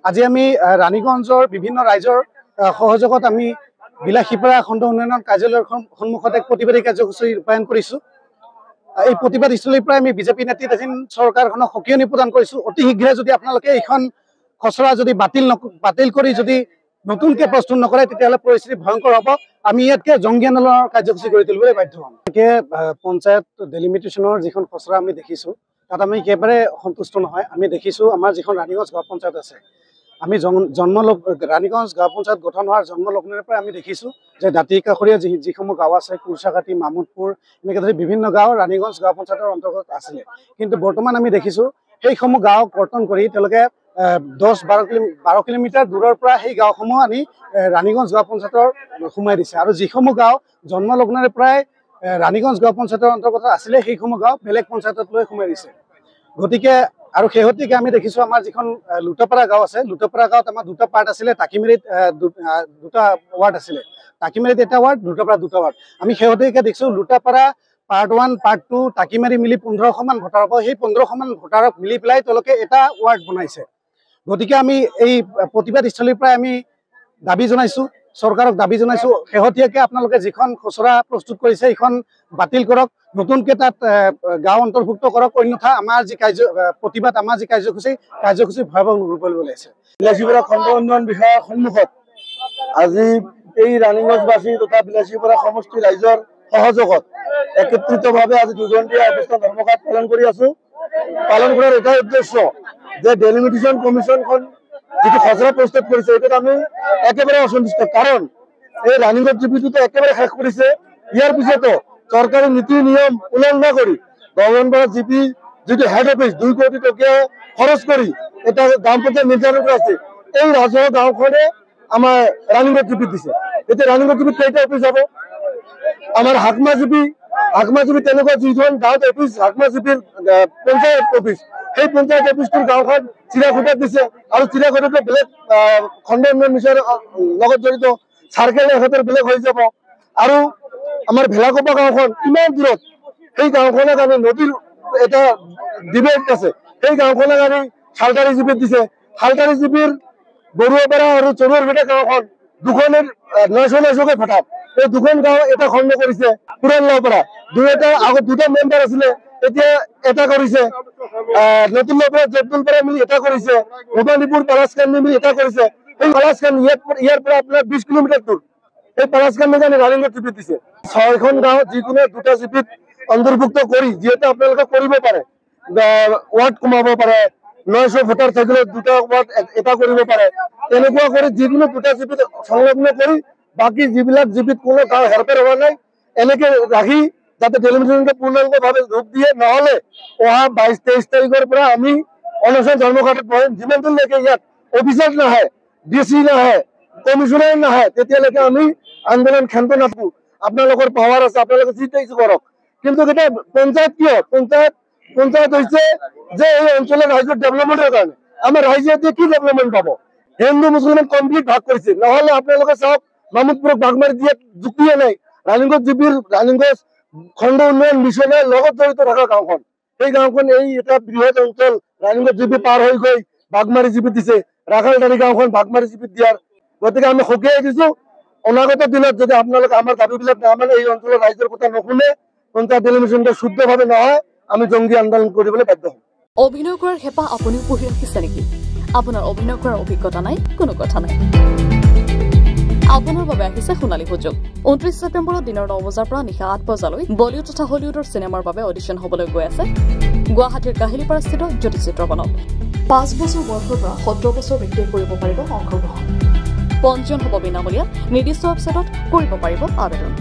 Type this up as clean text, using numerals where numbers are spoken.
আজি আমি ৰাণীগঞ্জৰ বিভিন্ন ৰাইজৰ সহযোগত আমি বিলাসীপাৰা খণ্ড উন্নয়ন কাৰ্যালয়ৰ সন্মুখত এক প্ৰতিবাদী কাৰ্যসূচী ৰূপায়ণ কৰিছোঁ। এই প্ৰতিবাদস্থলীৰ পৰা আমি বিজেপি নেতৃত্বাধীন চৰকাৰখনক সকিয়নি প্ৰদান কৰিছোঁ। অতি শীঘ্ৰে যদি আপোনালোকে এইখন খচৰা যদি বাতিল কৰি যদি নতুনকৈ প্ৰস্তুত নকৰে তেতিয়াহ'লে পৰিস্থিতি ভয়ংকৰ হ'ব। আমি ইয়াতকৈ জংগী আন্দোলনৰ কাৰ্যসূচী গঢ়ি তুলিবলৈ বাধ্য হ'ম। গতিকে পঞ্চায়ত ডেলিমিটেশ্যনৰ যিখন খচৰা আমি দেখিছোঁ তাত আমি একেবাৰে সন্তুষ্ট নহয়। আমি দেখিছোঁ আমাৰ যিখন ৰাণীগঞ্জ গাঁও পঞ্চায়ত আছে, আমি ৰাণীগঞ্জ গাঁও পঞ্চায়ত গঠন হোৱাৰ জন্মলগ্নৰ পৰা আমি দেখিছোঁ যে দাঁতি কাষৰীয়া যিসমূহ গাঁও আছে, কুৰ্চাকাটি, মামুদপুৰ, এনেকৈ ধৰি বিভিন্ন গাঁও ৰাণীগঞ্জ গাঁও পঞ্চায়তৰ অন্তৰ্গত আছিলে। কিন্তু বৰ্তমান আমি দেখিছোঁ সেইসমূহ গাঁৱক কৰ্তন কৰি তেওঁলোকে 10-12 কিলোমিটাৰ দূৰৰ পৰা সেই গাঁওসমূহ আনি ৰাণীগঞ্জ গাঁও পঞ্চায়তৰ সোমাই দিছে। আৰু যিসমূহ গাঁও জন্মলগ্নৰে প্ৰায় ৰাণীগঞ্জ গাঁও পঞ্চায়তৰ অন্তৰ্গত আছিলে সেইসমূহ গাঁও বেলেগ পঞ্চায়তত লৈ সোমাই দিছে। গতিকে আৰু শেহতীয়াকৈ আমি দেখিছোঁ আমাৰ যিখন লুটপাৰা গাঁও আছে, লুটপাৰা গাঁৱত আমাৰ দুটা পাৰ্ট আছিলে, টাকিমাৰীত দুটা ৱাৰ্ড আছিলে, টাকিমাৰীত এটা ৱাৰ্ড, লুটপাৰা দুটা ৱাৰ্ড। আমি শেহতীয়াকৈ দেখিছোঁ লুটপাৰা পাৰ্ট 1 পাৰ্ট 2 টাকিমাৰী মিলি 1500 মান ভোটাৰ হ'ব। সেই 1500 মান ভোটাৰক মিলি পেলাই তেওঁলোকে এটা ৱাৰ্ড বনাইছে। গতিকে আমি এই প্ৰতিবাদস্থলীৰ পৰাই আমি দাবী জনাইছোঁ, চৰকাৰক দাবী জনাইছোঁ, শেহতীয়াকৈ আপোনালোকে যিখন খচৰা প্ৰস্তুত কৰিছে সেইখন বাতিল কৰক, নতুনকৈ তাত গাঁও অন্তৰ্ভুক্ত কৰক, অন্যথা আমাৰ যি প্ৰতিবাদ, আমাৰ যি কাৰ্যসূচী ভয়াৱহ ৰূপ ল'বলৈ আছে। বিলাসীপাৰা খণ্ড উন্নয়ন বিষয়াৰ সন্মুখত আজি এই ৰাণীগঞ্জবাসী তথা বিলাসীপাৰা সমষ্টি ৰাইজৰ সহযোগত একত্ৰিতভাৱে আজি দুঘণ্টীয়া অৱস্থান ধৰ্মঘট পালন কৰি আছো। পালন কৰাৰ এটাই উদ্দেশ্য যে ডেলিমিটেশ্যন কমিশ্যনখন যিটো খচৰা প্ৰস্তুত কৰিছে এইটোত আমি একেবাৰে অসন্তুষ্ট। কাৰণ এই ৰাণীগঞ্জ জিপিটোতো একেবাৰে শেষ কৰিছে। ইয়াৰ পিছতো চৰকাৰী নীতি নিয়ম উলংঘা কৰি গভৰ্ণমেণ্ট জিপি যিটো হেড অফিচ 2 কোটি টকা খৰচ কৰি এটা গ্ৰাম পঞ্চায়ত নিৰ্ধাৰণ কৰা আছে, এই ৰাজহুৱা গাঁওখনে আমাৰ ৰাণীগঞ্জ জিপিত দিছে। এতিয়া ৰাণীগঞ্জ জিপিত কেইটা অফিচ হ'ব? আমাৰ হাকমা জিপি তেনেকুৱা যিখন গাঁৱত অফিচ, হাকমা জিপিৰ পঞ্চায়ত অফিচ, সেই পঞ্চায়ত অফিচটোৰ গাঁওখন চিৰাখুটাত দিছে। আৰু চিৰাখুটাটো বেলেগ খণ্ড উন্নয়ন মিছনৰ লগত জড়িত, চাৰ্কেল এখেতৰ বেলেগ হৈ যাব। আৰু আমাৰ ভেলাকোপা গাঁওখন ইমান দূৰত, সেই গাঁওখনক আমি নদীৰ এটা ডিবেট আছে, সেই গাঁওখনক আমি শালকাৰী জিপিত দিছে। শালকাৰী জিপিৰ বৰুৱাপাৰা আৰু চৰুৱাৰপেটা গাঁওখন দুখনেৰ 900 ভোটাৰ, এই দুখন গাঁও এটা খণ্ড কৰিছে। পুৰাণৰ পৰা আগত দুটা মেম্বাৰ আছিলে, এতিয়া এটা কৰিছে। নতুন জেতুলপাৰা মিলি এটা কৰিছে, ভবানীপুৰ পালাচকান্দি মিলি এটা কৰিছে। এই পালাচকান্দি ইয়াৰ পৰা আপোনাৰ 20 কিলোমিটাৰ দূৰ, এই পালাচকান্দি কাৰণে ৰাণীগঞ্জ জিপিত দিছে। 6খন গাঁও যিকোনো দুটা জিপিত অন্তৰ্ভুক্ত কৰি যিহেতু আপোনালোকে কৰিব পাৰে, ৱাৰ্ড কমাব পাৰে, 900 ভোটাৰ থাকিলে দুটা ৱাৰ্ড এটা কৰিব পাৰে, তেনেকুৱা কৰি যিকোনো দুটা জিপিত সংলগ্ন কৰি বাকী যিবিলাক জিপিত কোনো গাঁও হেৰফেৰ হোৱা নাই এনেকে ৰাখি যাতে ডেলিমিটেশ্যনটো পূৰ্ণাংগভাৱে ৰূপ দিয়ে। নহ'লে অহা 22-23 তাৰিখৰ পৰা আমি অনশন ধৰ্মঘটত বহিম। যিমানলৈকে ইয়াত অফিচাৰ নাহে, ডিচি নাহে, কমিশনাৰ নাহে, তেতিয়ালৈকে আমি আন্দোলন ক্ষান্ত নাথাকো। আপোনালোকৰ পাৱাৰ আছে, আপোনালোকে যি ইচ্ছা কৰক। কিন্তু এতিয়া পঞ্চায়ত কিয়? পঞ্চায়ত হৈছে যে এই অঞ্চলৰ ৰাইজৰ ডেভেলপমেণ্টৰ কাৰণে। আমাৰ ৰাইজে এতিয়া কি ডেভেলপমেণ্ট পাব? হিন্দু মুছলমান কমপ্লিট ভাগ কৰিছে। নহ'লে আপোনালোকে চাওক, মামুদপুৰক বাগমাৰি দিয়াত যুক্তিয়ে নাই। ৰাণীগঞ্জ খণ্ড উন্নয়ন মিছনৰ লগত জড়িত থকা গাঁওখন, সেই গাঁওখন এই এটা বৃহৎ অঞ্চল ৰাণীগঞ্জ জিপি পাৰ হৈ গৈ বাগমাৰি জিপিত দিছে। ৰাখালদাৰী গাঁওখন বাগমাৰি জিপিত দিয়াৰ গতিকে আমি সকীয়াই দিছো। অনাগত দিনত যদি আপোনালোকে আমাৰ দাবীবিলাক নামানে, এই অঞ্চলৰ ৰাইজৰ কথা নুশুনে, পঞ্চায়ত ডেলিমিটেশ্যনটো শুদ্ধভাৱে নহয়, আমি জংগী আন্দোলন কৰিবলৈ বাধ্য হ'ম। অভিনয় কৰাৰ হেঁপাহ আপুনিও পঢ়ি ৰাখিছে নেকি? আপোনাৰ অভিনয় কৰাৰ অভিজ্ঞতা নাই? কোনো কথা নাই, আপোনাৰ বাবে আহিছে সোণালী সুযোগ। 29 ছেপ্টেম্বৰত দিনৰ 9 বজাৰ পৰা নিশা 8 বজালৈ বলিউড তথা হলিউডৰ চিনেমাৰ বাবে অডিশ্যন হ'বলৈ গৈ আছে গুৱাহাটীৰ কাহিলীপাৰাস্থিত জ্যোতি চিত্ৰবনত। 5 বছৰ বয়সৰ পৰা 17 বছৰ ব্যক্তিয়ে কৰিব পাৰিব অংশগ্ৰহণ। পঞ্জীয়ন হ'ব বিনামূলীয়া, নিৰ্দিষ্ট ৱেবছাইটত কৰিব পাৰিব আবেদন।